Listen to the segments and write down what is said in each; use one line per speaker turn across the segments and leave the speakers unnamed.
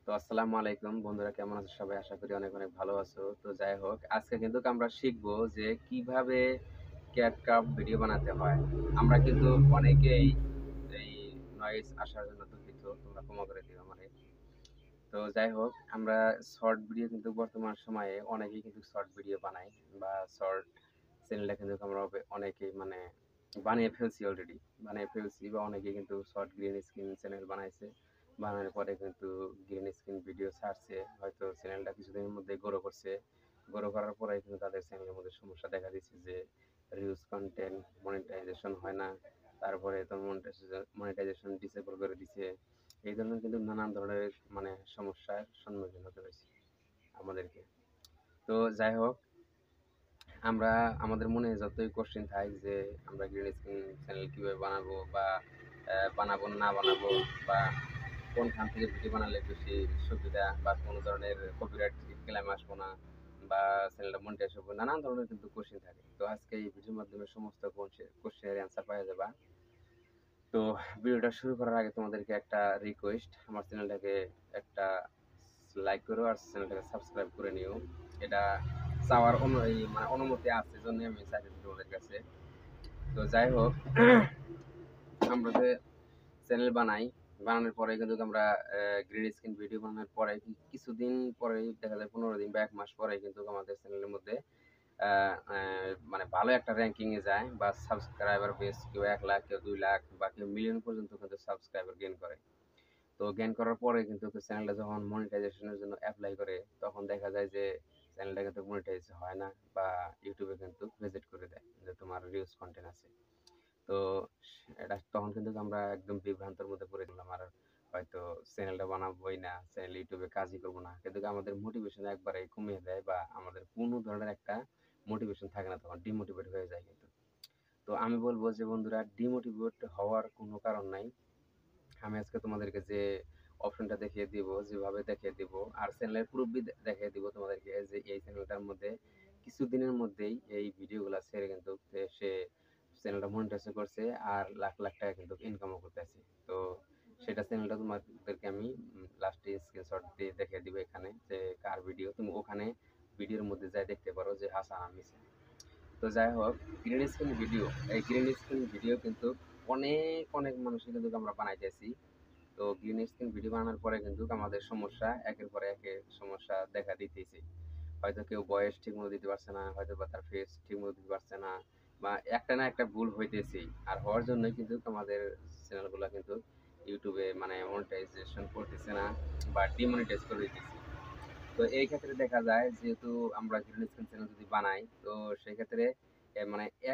তো আসসালামু আলাইকুম বন্ধুরা, কেমন আছো সবাই? আশা করি অনেক অনেক ভালো আছো। তো যাই হোক, আজকে কিন্তু আমরা শিখবো যে কিভাবে ক্যাপকাট ভিডিও বানাতে হয়। আমরা কিন্তু অনেকেই এই নয়েজ আসার জন্য দুঃখিত, তোমরা ক্ষমা করে দিও আমারে। তো যাই হোক, আমরা শর্ট ভিডিও কিন্তু বর্তমান সময়ে অনেকেই কিন্তু শর্ট ভিডিও বানাই বা শর্ট চ্যানেলটা কিন্তু আমরা অনেকেই বানিয়ে ফেলছি, অলরেডি বানিয়ে ফেলছি বা অনেকেই কিন্তু শর্ট গ্রিন স্ক্রিন চ্যানেল বানাইছে। বানানোর পরে কিন্তু গ্রিন স্ক্রিন ভিডিও ছাড়ছে, হয়তো চ্যানেলটা কিছুদিনের মধ্যে গ্রো করছে। গ্রো করার পরে কিন্তু তাদের চ্যানেলের মধ্যে সমস্যা দেখা দিচ্ছে যে রিউজ কন্টেন্ট মনিটাইজেশন হয় না, তারপরে তো মনিটাইজেশন ডিসেবল করে দিছে। এই ধরনের কিন্তু নানান ধরনের সমস্যার সম্মুখীন হতে হয়েছে আমাদেরকে। তো যাই হোক, আমরা আমাদের মনে যতই কোশ্চেন থাকে যে আমরা গ্রিন স্ক্রিন চ্যানেল কীভাবে বানাবো বা বানাবো না বানাবো, বা কোনখান থেকে ভিডিও বানালে বেশি সুবিধা, বা কোনো ধরনের কপিরাইট ক্লেম আসবো না, বা চ্যানেলটা মনিটাইজ হবে, নানান ধরনের কিন্তু কোশ্চেন থাকে। তো আজকে এই ভিডিওর মাধ্যমে সমস্ত কোশ্চেনের অ্যান্সার পাওয়া যাবে। তো ভিডিওটা শুরু করার আগে তোমাদেরকে একটা রিকোয়েস্ট, আমার চ্যানেলটাকে একটা লাইক করো আর চ্যানেলটাকে সাবস্ক্রাইব করে নিও। এটা চাওয়ার অনুমতি আছে, জন্য আমি চাইছি তোমাদের কাছে। তো যাই হোক, আমরা যে চ্যানেল বানাই, বানানোর পরে কিন্তু আমরা গ্রিন স্ক্রিন ভিডিও বানানোর পরে কিছুদিন পরেই দেখা যায়, 15 দিন বা 1 মাস পরে কিন্তু আমাদের চ্যানেলের মধ্যে ভালো একটা র্যাঙ্কিং এ যায়, বা সাবস্ক্রাইবার বেস কেউ 1 লাখ, কেউ 2 লাখ, বা কেউ মিলিয়ন পর্যন্ত কিন্তু সাবস্ক্রাইবার গেইন করে। তো গেইন করার পরে কিন্তু চ্যানেলটা যখন মনিটাইজেশনের জন্য অ্যাপ্লাই করে, তখন দেখা যায় যে চ্যানেলটা কিন্তু মনিটাইজ হয় না, বা ইউটিউবে কিন্তু রিজেক্ট করে দেয় যে তোমার রিউজ কন্টেন্ট আছে। তো এটা তখন কিন্তু আমরা একদম বিভ্রান্তের মধ্যে পড়ে গেলাম, আর হয়তো চ্যানেলটা বানাবোই না, চ্যানেল ইউটিউবে কাজই করবো না, কিন্তু আমাদের মোটিভেশন একবারে কমিয়ে দেয়, বা আমাদের কোনো ধরনের একটা মোটিভেশন থাকে না, তখন ডিমোটিভেট হয়ে যায় কিন্তু। তো আমি বলবো যে বন্ধুরা, ডিমোটিভেট হওয়ার কোনো কারণ নাই। আমি আজকে তোমাদেরকে যে অপশনটা দেখিয়ে দিব, যেভাবে দেখিয়ে দিব, আর চ্যানেলের প্রুফ দেখিয়ে দিব তোমাদেরকে, যে এই চ্যানেলটার মধ্যে কিছুদিনের মধ্যেই এই ভিডিওগুলো ছেড়ে কিন্তু সে চ্যানেলটা মনিটাইজ করছে, আর লাখ লাখ টাকা কিন্তু ইনকামও করতেছে। তো সেটা চ্যানেলটা তোমাদেরকে আমি লাস্টে স্ক্রিনশট দিয়ে দেখিয়ে দিব এখানে, যে কার ভিডিও। তুমি ওখানে ভিডিওর মধ্যে যাই দেখতে পারো যে হাসান আমিছে। তো যাই হোক, গ্রিন স্ক্রিন ভিডিও, এই গ্রিন স্ক্রিন ভিডিও কিন্তু অনেক অনেক মানুষই কিন্তু আমরা বানাইতেছি। তো গ্রিন স্ক্রিন ভিডিও বানানোর পরে কিন্তু আমাদের সমস্যা একের পরে একে সমস্যা দেখা দিতেছে। হয়তো কেউ ভয়েস ঠিকমতো দিতে পারছে না, হয়তো বা তার ফেস ঠিকমতো দিতে পারছে না, বা একটা না একটা ভুল হইতেছেই। আর হওয়ার জন্যই কিন্তু আমাদের চ্যানেলগুলো কিন্তু ইউটিউবে মনিটাইজেশন করতেছে না, বা ডিমনিটাইজ করে দিতেছে। তো এই ক্ষেত্রে দেখা যায়, যেহেতু আমরা গ্রিন স্ক্রিন চ্যানেল যদি বানাই, তো সেই ক্ষেত্রে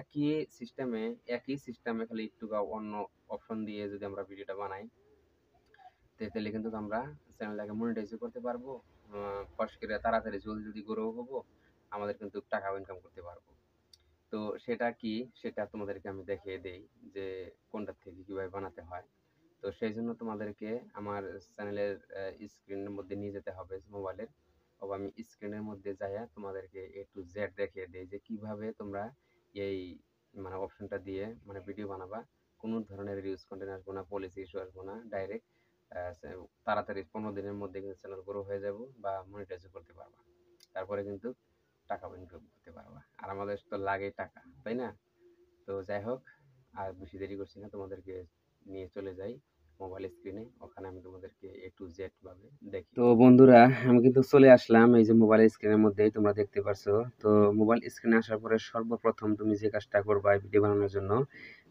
একই সিস্টেমে খালি একটু বা অন্য অপশন দিয়ে যদি আমরা ভিডিওটা বানাই, তাহলে কিন্তু আমরা চ্যানেলটাকে মনিটাইজও করতে পারবো, ফস করে তাড়াতাড়ি জলদি জলদি গ্রো হবো, আমাদের কিন্তু টাকাও ইনকাম করতে পারবো। তো সেটা কি, সেটা তোমাদেরকে আমি দেখিয়ে দেই যে কোনটা থেকে কিভাবে বানাতে হয়। তো সেই জন্য তোমাদেরকে আমার চ্যানেলের স্ক্রিনের মধ্যে নিয়ে যেতে হবে মোবাইলের, ও আমি স্ক্রিনের মধ্যে যাইয়া তোমাদেরকে A to Z দেখিয়ে দেই যে কিভাবে তোমরা এই অপশনটা দিয়ে ভিডিও বানাবা। কোনো ধরনের রিউজ কন্টেন্ট আসবো না, পলিসি ইস্যু আসবো না, ডাইরেক্ট তাড়াতাড়ি 15 দিনের মধ্যে কিন্তু চ্যানেল গ্রো হয়ে যাব, বা মনিটাইজও করতে পারবা। তারপরে কিন্তু টাকা ইনকাম করতে পারবা। আর আমাদের তো লাগে টাকা, তাই না? তো যাই হোক, আর বেশি দেরি করছি না, তোমাদেরকে নিয়ে চলে যাই মোবাইল স্ক্রিনে, ওখানে আমি তোমাদেরকে A to Z ভাবে দেখি। তো বন্ধুরা, আমি কিন্তু চলে আসলাম এই যে মোবাইল স্ক্রিনের মধ্যেই, তোমরা দেখতে পারছো। তো মোবাইল স্ক্রিনে আসার পরে সর্বপ্রথম তুমি যে কাজটা করবা ভিডিও বানানোর জন্য,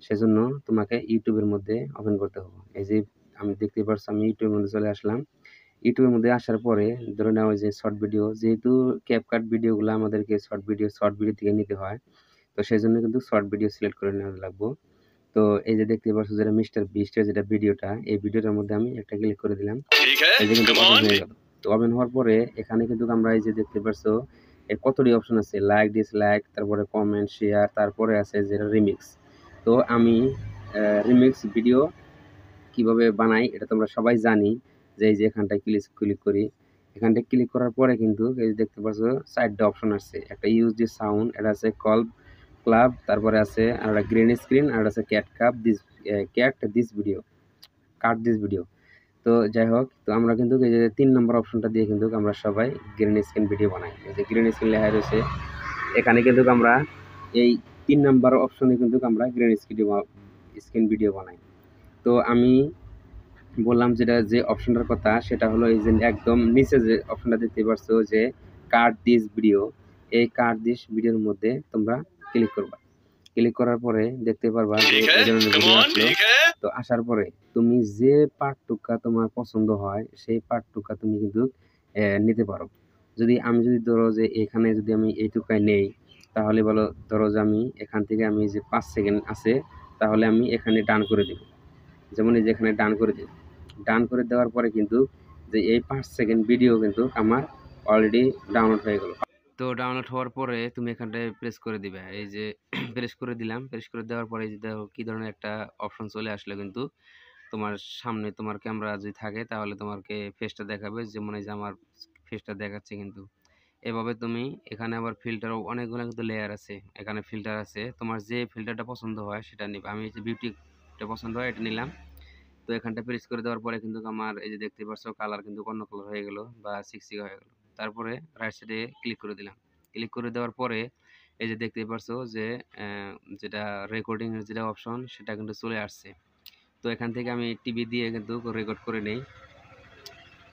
সেজন্য তোমাকে ইউটিউবের মধ্যে ওপেন করতে হবে। এই যে আমি দেখতে পারছো, আমি ইউটিউবের মধ্যে চলে আসলাম। ইউটিউবের মধ্যে আসার পরে ধরে নাও যে শর্ট ভিডিও, যেহেতু ক্যাপকাট ভিডিওগুলো আমাদেরকে শর্ট ভিডিও থেকে নিতে হয়, তো সেই জন্য কিন্তু শর্ট ভিডিও সিলেক্ট করে নেওয়া লাগবে। তো এই যে দেখতে পাচ্ছ, যেটা মিস্টার বিস্টের যেটা ভিডিওটা, এই ভিডিওটার মধ্যে আমি একটা ক্লিক করে দিলাম, এই যে কিন্তু ওপেন হয়ে গেল। তো ওপেন হওয়ার পরে এখানে কিন্তু আমরা এই যে দেখতে পাচ্ছ এর কতটি অপশন আছে, লাইক, ডিসলাইক, তারপরে কমেন্ট, শেয়ার, তারপরে আছে যেটা রিমিক্স। তো আমি রিমিক্স ভিডিও কিভাবে বানাই এটা তোমরা সবাই জানি, যে এই যে এখানটায় ক্লিক করি। এখানটায় ক্লিক করার পরে কিন্তু এই যে দেখতে পাচ্ছ 4টা অপশন আসছে। একটা ইউজ দি সাউন্ড, এটা আছে কল ক্লাব, তারপরে আছে আর গ্রিন স্ক্রিন, আর আছে cat this video, cut this video. তো যাই হোক, তো আমরা কিন্তু এই যে 3 নম্বর অপশনটা দিয়ে কিন্তু আমরা সবাই গ্রিন স্ক্রিন ভিডিও বানাই। এই যে গ্রিন স্ক্রিন লেখা রয়েছে, এখানে কিন্তু আমরা এই 3 নাম্বার অপশনে কিন্তু আমরা গ্রিন স্ক্রিন ভিডিও বানাই। তো আমি বললাম যেটা যে অপশনটার কথা, সেটা হলো এই যে একদম নিচে যে অপশনটা দেখতে পাচ্ছো যে কাট দিস ভিডিও, এই কাট দিস ভিডিওর মধ্যে তোমরা ক্লিক করবা। ক্লিক করার পরে দেখতে পারবা যে এই ধরনের ভিডিও আসলো। তো আসার পরে তুমি যে পার্টটুকা তোমার পছন্দ হয় সেই পার্টটুকা তুমি কিন্তু নিতে পারো। আমি যদি ধরো যে এখানে যদি আমি এইটুকাই নেই, তাহলে বলো ধরো যে আমি এখান থেকে আমি যে 5 সেকেন্ড আছে, তাহলে আমি এখানে ডান করে দিব। যেমন এই যে এখানে ডান করে দিই। ডান করে দেওয়ার পরে কিন্তু যে এই 5 সেকেন্ড ভিডিও কিন্তু আমার অলরেডি ডাউনলোড হয়ে গেল। তো ডাউনলোড হওয়ার পরে তুমি এখানটায় প্রেস করে দিবে। এই যে প্রেস করে দিলাম। প্রেস করে দেওয়ার পরে এই যে দেখো কি ধরনের একটা অপশন চলে আসলো কিন্তু তোমার সামনে তোমার ক্যামেরা যদি থাকে তাহলে তোমাকে ফেসটা দেখাবে। যেমন এই যে আমার ফেসটা দেখাচ্ছে কিন্তু। এভাবে তুমি এখানে আবার ফিল্টারও অনেকগুলো কিন্তু লেয়ার আছে। এখানে ফিল্টার আছে। তোমার যে ফিল্টারটা পছন্দ হয় সেটা নিবা। আমি এই যে বিউটিটা পছন্দ হয় এটা নিলাম। তো এখানটা প্রেস করে দেওয়ার পরে কিন্তু আমার এই যে দেখতে পাচ্ছ কালার কিন্তু অন্য কালার হয়ে গেল বা চিকচিকা হয়ে গেল। তারপরে রাইট সাইডে ক্লিক করে দিলাম। ক্লিক করে দেওয়ার পরে এই যে দেখতে পাচ্ছ যে যেটা রেকর্ডিং এর যেটা অপশন সেটা কিন্তু চলে আসছে। তো এখান থেকে আমি টিভি দিয়ে কিন্তু রেকর্ড করে নেই।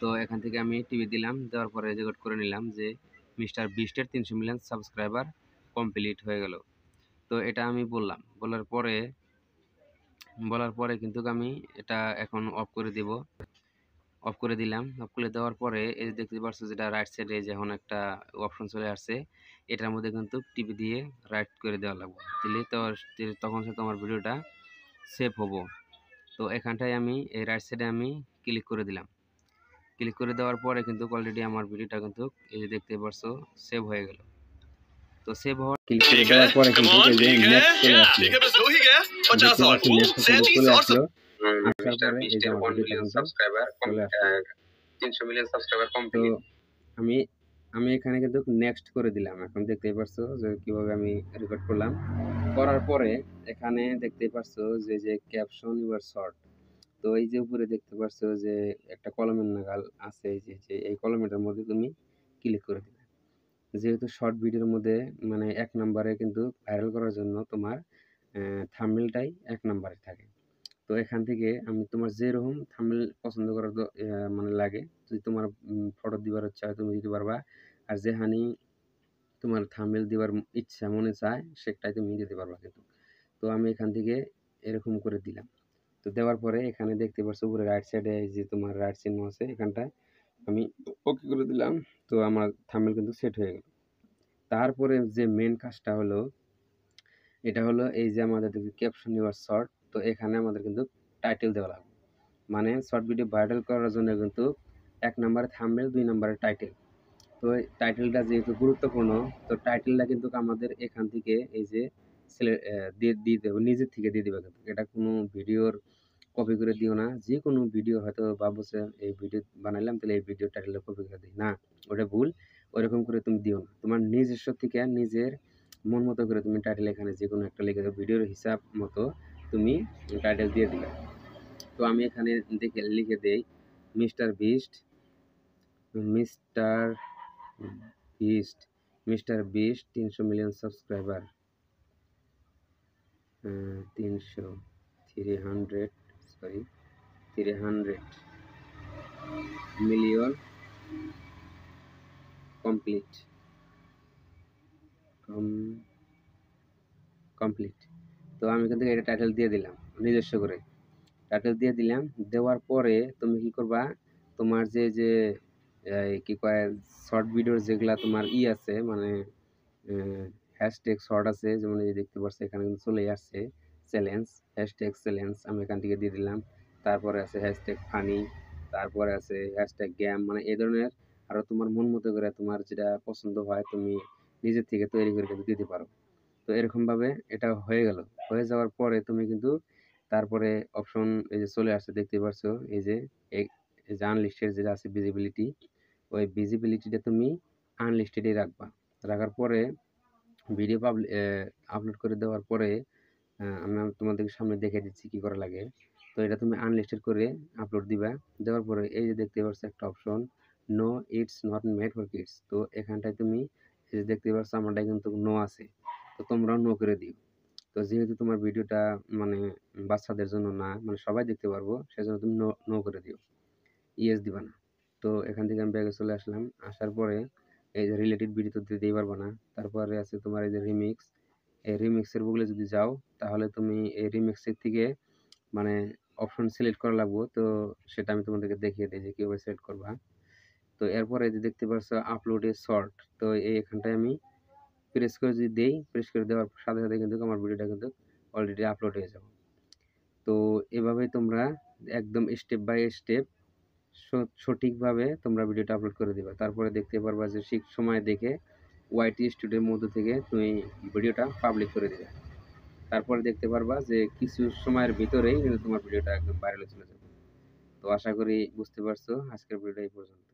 তো এখান থেকে আমি টিভি দিলাম, দেওয়ার পরে রেকর্ড করে নিলাম যে মিস্টার বিস্টের 300 মিলিয়ন সাবস্ক্রাইবার কমপ্লিট হয়ে গেল। তো এটা আমি বলার পরে কিন্তু আমি এটা এখন অফ করে দিব। অফ করে দিলাম। অফ করে দেওয়ার পরে এই যে দেখতে পাচ্ছ যেটা রাইট সাইডে যখন একটা অপশন চলে আসছে, এটার মধ্যে কিন্তু টিপে দিয়ে রাইট করে দেওয়া লাগবে। দিলে তো তখন সে তোমার ভিডিওটা সেভ হবো। তো এখানটায় আমি এই রাইট সাইডে আমি ক্লিক করে দিলাম। ক্লিক করে দেওয়ার পরে কিন্তু অলরেডি আমার ভিডিওটা কিন্তু এই যে দেখতে পাচ্ছ সেভ হয়ে গেল। তো সেভ হওয়ার ক্লিক করে দেওয়ার পরে কিন্তু এই যে নেক্সট চলে আসলো। দেখতে পাচ্ছি নেক্সট কিন্তু চলে আসলো। আসার পরে এই যে আমার ভিডিওটা কিন্তু চলে আসলো। 300 মিলিয়ন সাবস্ক্রাইবার কমপ্লিট। তো আমি আমি এখানে কিন্তু নেক্সট করে দিলাম। এখন দেখতেই পাচ্ছো যে কিভাবে আমি রেকর্ড করলাম। করার পরে এখানে দেখতেই পাচ্ছো যে ক্যাপশন ইউর শর্ট। তো এই যে উপরে দেখতে পাচ্ছো যে একটা কলমের নাগাল আছে, যে এই কলমের মধ্যে তুমি ক্লিক করে দিবে। যেহেতু শর্ট ভিডিওর মধ্যে মানে 1 নম্বরে কিন্তু ভাইরাল করার জন্য তোমার থাম্বনেলটাই 1 নম্বরে থাকে। তো এখান থেকে আমি তোমার যেরকম থাম্বনেল পছন্দ করার মানে লাগে, যদি তোমার ফটো দিবার ইচ্ছা হয় তুমি দিতে পারবা। আর যেখানে তোমার থাম্বনেল দিবার ইচ্ছা মনে চায় সেটাই তুমি দিতে পারবা কিন্তু। তো আমি এখান থেকে এরকম করে দিলাম। তো দেওয়ার পরে এখানে দেখতে পাচ্ছ উপরে রাইট সাইডে যে তোমার রাইট চিহ্ন আছে, এখানটায় আমি ওকে করে দিলাম। তো আমার থাম্বনেল কিন্তু সেট হয়ে গেল। তারপরে যে মেন কাজটা হলো, এটা হলো এই যে আমাদের ক্যাপশন ইউর শর্ট। তো এখানে আমাদের কিন্তু টাইটেল দেওয়া লাগবে। মানে শর্ট ভিডিও ভাইরাল করার জন্য কিন্তু 1 নম্বরে থাম্বনেল, 2 নম্বরে টাইটেল। তো টাইটেলটা যেহেতু গুরুত্বপূর্ণ, তো টাইটেলটা কিন্তু আমাদের এখান থেকে এই যে দিয়ে দেবো, নিজের থেকে দিয়ে দিবে কিন্তু। এটা কোনো ভিডিওর কপি করে দিও না। যেকোনো ভিডিও হয়তো ভাবছো এই ভিডিও বানাইলাম তাহলে এই ভিডিও টাইটেলটা কপি করে দিই না, ওটা ভুল। ওরকম করে তুমি দিও না। তোমার নিজস্ব থেকে নিজের মন মতো করে তুমি টাইটেল এখানে যেকোনো একটা লিখে দাও, ভিডিওর হিসাব মতো তুমি টাইটেল দিয়ে দিবে। তো আমি এখানে লিখে দেই mister beast, mister mister beast 300 million subscriber, 300 million complete. তো আমি কিন্তু এটা টাইটেল দিয়ে দিলাম নিজস্ব করে। টাইটেল দিয়ে দিলাম। দেওয়ার পরে তুমি কি করবা, তোমার যে কি কয় শর্ট ভিডিওর যেগুলা তোমার আছে মানে হ্যাশট্যাগ শর্ট আছে, যেমন এই দেখতে পাচ্ছ এখানে কিন্তু চলে আসছে চ্যালেঞ্জ, হ্যাশট্যাগ চ্যালেঞ্জ আমি এখান থেকে দিয়ে দিলাম। তারপরে আছে হ্যাশট্যাগ ফানি, তারপরে আছে হ্যাশট্যাগ গেম, মানে এই ধরনের আরো তোমার মন মতো করে তোমার যেটা পছন্দ হয় তুমি নিজের থেকে তৈরি করে কিন্তু দিতে পারো। তো এরকম ভাবে এটা হয়ে গেল। হয়ে যাওয়ার পরে তুমি কিন্তু তারপরে অপশন এই যে চলে আসছে দেখতে পাচ্ছ, এই যে আনলিস্টেড যেটা আছে ভিজিবিলিটি, ওই ভিজিবিলিটিটা তুমি আনলিস্টেডই রাখবা। রাখার পরে ভিডিও আপলোড করে দেওয়ার পরে আমি তোমাদেরকে সামনে দেখে দিচ্ছি কি করা লাগে। তো এটা তুমি আনলিস্টেড করে আপলোড দিবা। দেওয়ার পরে এই যে দেখতে পাচ্ছ একটা option, no it's not made for kids. তো এখানটায় তুমি এই যে দেখতে পাচ্ছ আমারটা কিন্তু নো আছে, তো তোমরাও নো করে দিও। তো যেহেতু তোমার ভিডিওটা মানে বাচ্চাদের জন্য না, মানে সবাই দেখতে পারবো, সেজন্য তুমি নো নো করে দিও, ইয়েস দিবা না। তো এখান থেকে আমি ব্যাগে চলে আসলাম। আসার পরে এই যে রিলেটেড ভিডিও তো দিতেই পারবো না। তারপরে আছে তোমার এই যে রিমিক্স, এই রিমিক্সের বগলে যদি যাও তাহলে তুমি এই রিমিক্সের থেকে মানে অপশন সিলেক্ট করা লাগবে। তো সেটা আমি তোমাদেরকে দেখিয়ে দিই যে কীভাবে সিলেক্ট করবা। তো এরপরে যে দেখতে পাচ্ছ আপলোড এ শর্ট, তো এই এখানটায় আমি প্রেস করে যদি দেই, প্রেস করে দেওয়ার সাথে সাথে কিন্তু আমার ভিডিওটা কিন্তু অলরেডি আপলোড হয়ে যাবে। তো এভাবেই তোমরা একদম স্টেপ বাই স্টেপ সঠিকভাবে তোমরা ভিডিওটা আপলোড করে দিবা। তারপরে দেখতে পারবা যে ঠিক সময় দেখে ওয়াইটি স্টুডিওর মধ্যে থেকে তুমি ভিডিওটা পাবলিক করে দিবে। তারপরে দেখতে পারবা যে কিছু সময়ের ভিতরেই কিন্তু তোমার ভিডিওটা একদম ভাইরালে চলে যাবে। তো আশা করি বুঝতে পারছো। আজকের ভিডিওটা এই পর্যন্ত।